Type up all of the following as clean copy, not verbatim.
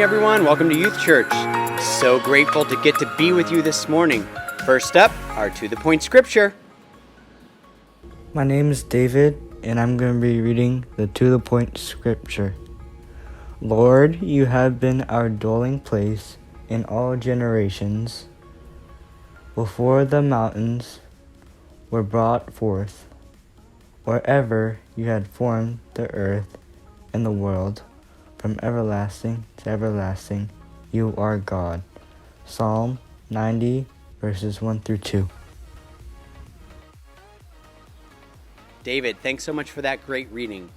everyone. Welcome to Youth Church. So grateful to get to be with you this morning. First up, our To The Point scripture. My name is David, and I'm going to be reading the To The Point scripture. Lord, you have been our dwelling place in all generations. Before the mountains were brought forth, wherever you had formed the earth and the world, from everlasting to everlasting, you are God. Psalm 90, verses 1 through 2. David, thanks so much for that great reading.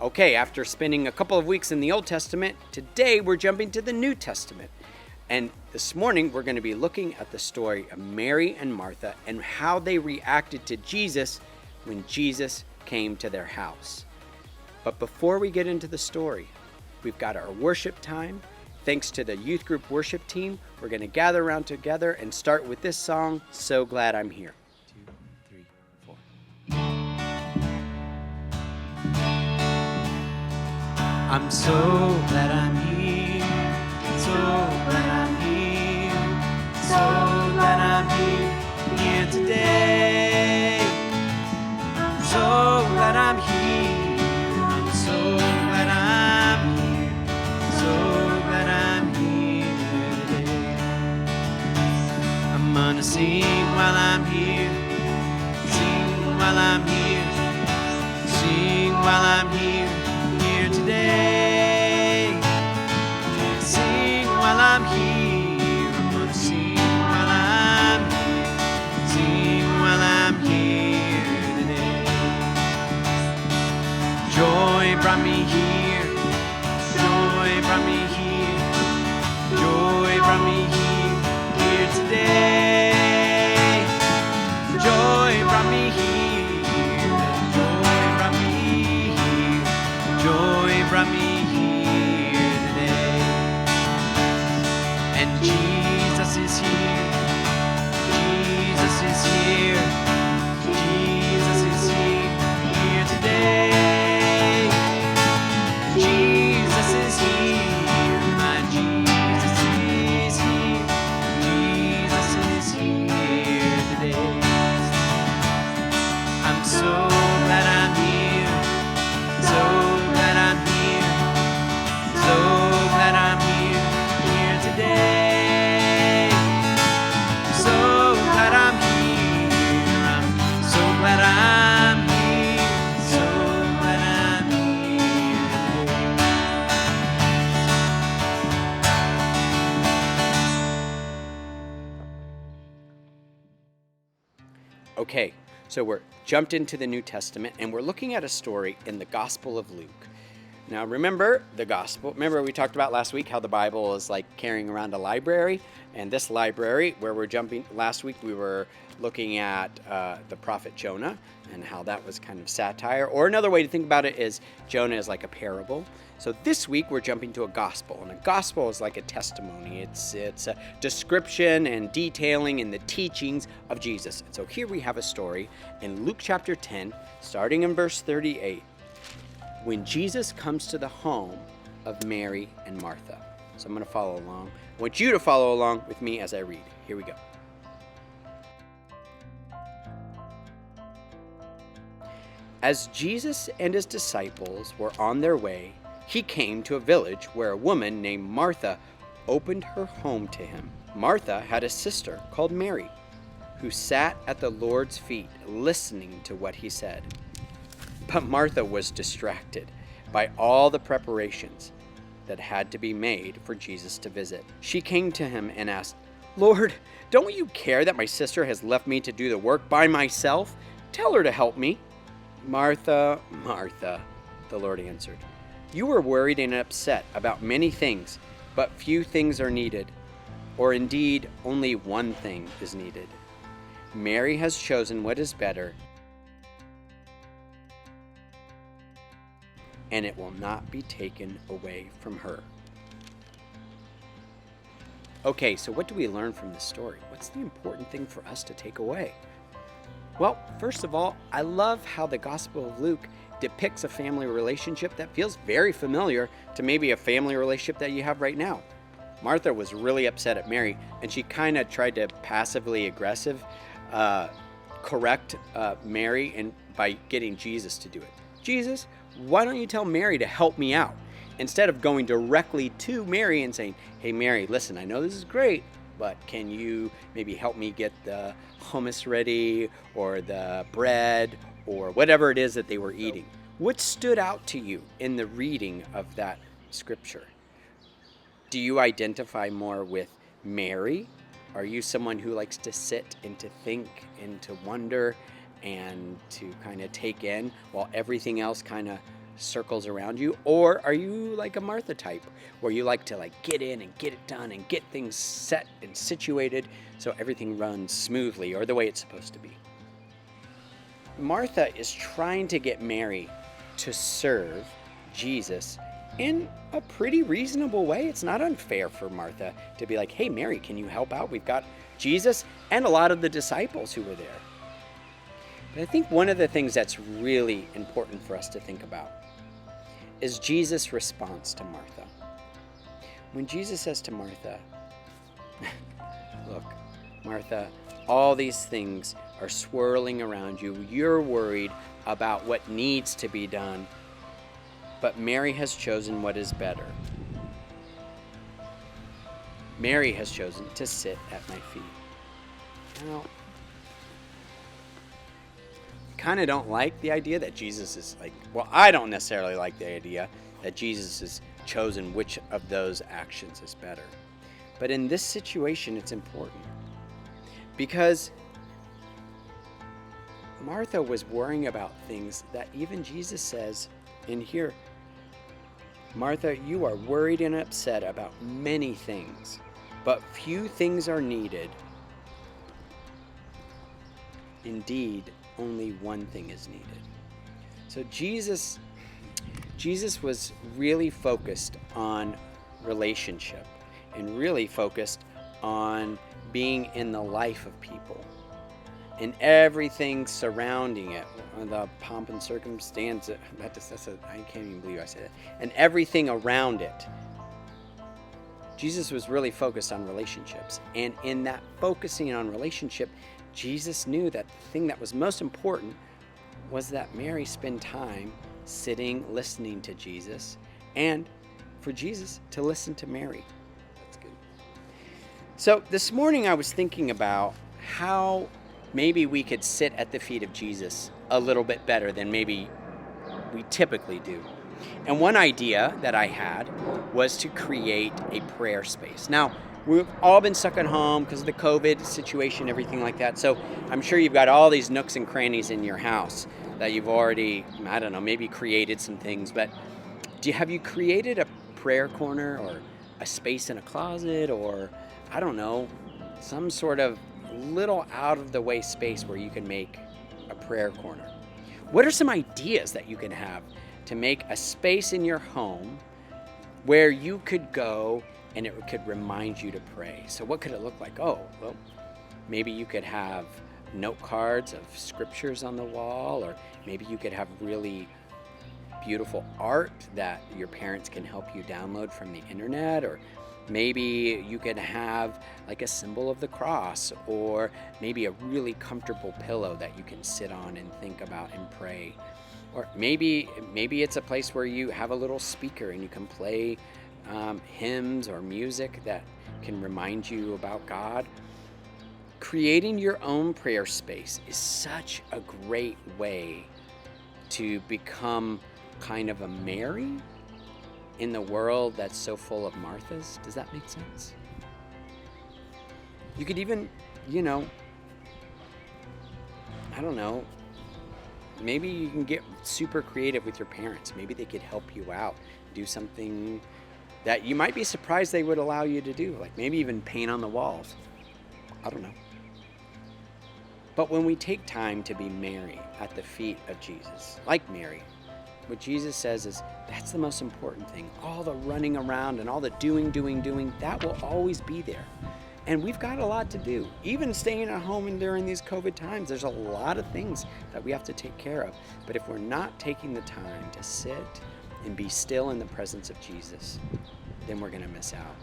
Okay, after spending a couple of weeks in the Old Testament, today we're jumping to the New Testament. And this morning we're going to be looking at the story of Mary and Martha and how they reacted to Jesus when Jesus came to their house. But before we get into the story, we've got our worship time. Thanks to the youth group worship team, we're going to gather around together and start with this song, So Glad I'm Here. 2, 3, 4. I'm so glad I'm here, so glad I'm here, so glad I'm here today. I'm so glad I'm here, I'm so glad I'm here, so glad I'm here today. I'm gonna sing while I'm here, sing while I'm here, sing while I'm here today. Sing while I'm here, I'm gonna sing while I'm here, sing while I'm here today. Joy brought me here, joy brought me here, joy brought me here today. Joy brought me here, joy brought me here, joy brought me here today. And Jesus is here, Jesus is here, Jesus is here today. Jesus is here, my Jesus is here, Jesus is here today. I'm so glad I'm here, so glad I'm here, so glad I'm here today. So glad I'm here, I'm so glad I'm here, so glad I'm here today. Okay, so we're jumped into the New Testament and we're looking at a story in the Gospel of Luke. Now remember we talked about last week how the Bible is like carrying around a library, and this library where we're jumping, last week we were looking at the prophet Jonah and how that was kind of satire, or another way to think about it is Jonah is like a parable. So this week we're jumping to a gospel, and a gospel is like a testimony. It's a description and detailing in the teachings of Jesus. And so here we have a story in Luke chapter 10, starting in verse 38. When Jesus comes to the home of Mary and Martha. So I'm going to follow along. I want you to follow along with me as I read. Here we go. As Jesus and his disciples were on their way, he came to a village where a woman named Martha opened her home to him. Martha had a sister called Mary, who sat at the Lord's feet listening to what he said. But Martha was distracted by all the preparations that had to be made for Jesus to visit. She came to him and asked, "Lord, don't you care that my sister has left me to do the work by myself? Tell her to help me." "Martha, Martha," the Lord answered, "you are worried and upset about many things, but few things are needed, or indeed only one thing is needed. Mary has chosen what is better, and it will not be taken away from her." Okay, so what do we learn from this story? What's the important thing for us to take away? Well, first of all, I love how the Gospel of Luke depicts a family relationship that feels very familiar to maybe a family relationship that you have right now. Martha was really upset at Mary, and she kind of tried to passively aggressive correct Mary and by getting Jesus to do it. Jesus, why don't you tell Mary to help me out? Instead of going directly to Mary and saying, hey, Mary, listen, I know this is great, but can you maybe help me get the hummus ready or the bread or whatever it is that they were eating? What stood out to you in the reading of that scripture? Do you identify more with Mary? Are you someone who likes to sit and to think and to wonder and to kind of take in while everything else kind of circles around you? Or are you like a Martha type where you like to get in and get it done and get things set and situated so everything runs smoothly or the way it's supposed to be? Martha is trying to get Mary to serve Jesus in a pretty reasonable way. It's not unfair for Martha to be like, hey, Mary, can you help out? We've got Jesus and a lot of the disciples who were there. But I think one of the things that's really important for us to think about is Jesus' response to Martha. When Jesus says to Martha, look, Martha, all these things are swirling around you. You're worried about what needs to be done, but Mary has chosen what is better. Mary has chosen to sit at my feet. Now, kind of don't like the idea that Jesus is I don't necessarily like the idea that Jesus has chosen which of those actions is better. But in this situation, it's important because Martha was worrying about things that even Jesus says in here, Martha, you are worried and upset about many things, but few things are needed. Indeed, only one thing is needed. So Jesus was really focused on relationship and really focused on being in the life of people and everything surrounding it, the pomp and circumstance. I can't even believe I said it. And everything around it. Jesus was really focused on relationships. And in that focusing on relationship, Jesus knew that the thing that was most important was that Mary spend time sitting, listening to Jesus, and for Jesus to listen to Mary. That's good. So this morning I was thinking about how maybe we could sit at the feet of Jesus a little bit better than maybe we typically do. And one idea that I had was to create a prayer space. Now, we've all been stuck at home because of the COVID situation, everything like that. So I'm sure you've got all these nooks and crannies in your house that you've already, I don't know, maybe created some things. But have you created a prayer corner or a space in a closet or, I don't know, some sort of little out of the way space where you can make a prayer corner? What are some ideas that you can have to make a space in your home where you could go and it could remind you to pray? So what could it look like? Oh, well, maybe you could have note cards of scriptures on the wall, or maybe you could have really beautiful art that your parents can help you download from the internet, or maybe you could have like a symbol of the cross, or maybe a really comfortable pillow that you can sit on and think about and pray. Or maybe it's a place where you have a little speaker and you can play hymns or music that can remind you about God. Creating your own prayer space is such a great way to become kind of a Mary in the world that's so full of Marthas. Does that make sense? You could even, I don't know, maybe you can get super creative with your parents. Maybe they could help you out, do something that you might be surprised they would allow you to do, like maybe even paint on the walls. I don't know. But when we take time to be Mary at the feet of Jesus, like Mary, what Jesus says is that's the most important thing. All the running around and all the doing, that will always be there. And we've got a lot to do. Even staying at home and during these COVID times, there's a lot of things that we have to take care of. But if we're not taking the time to sit and be still in the presence of Jesus, then we're going to miss out.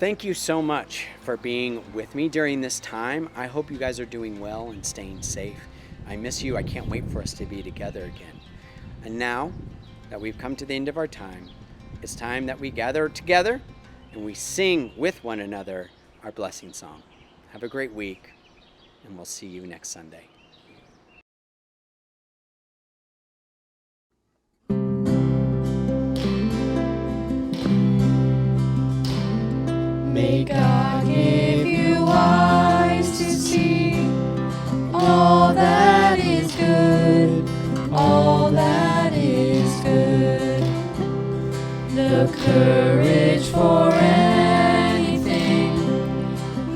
Thank you so much for being with me during this time. I hope you guys are doing well and staying safe. I miss you. I can't wait for us to be together again. And now that we've come to the end of our time, it's time that we gather together and we sing with one another our blessing song. Have a great week, and we'll see you next Sunday. May God give you eyes to see all that is good, all that is good. The courage for anything.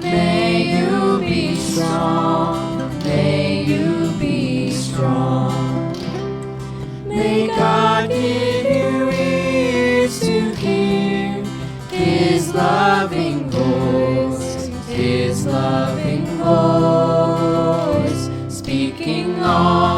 May you be strong, may you be strong. May God give you ears to hear His loving voice, His loving voice, speaking all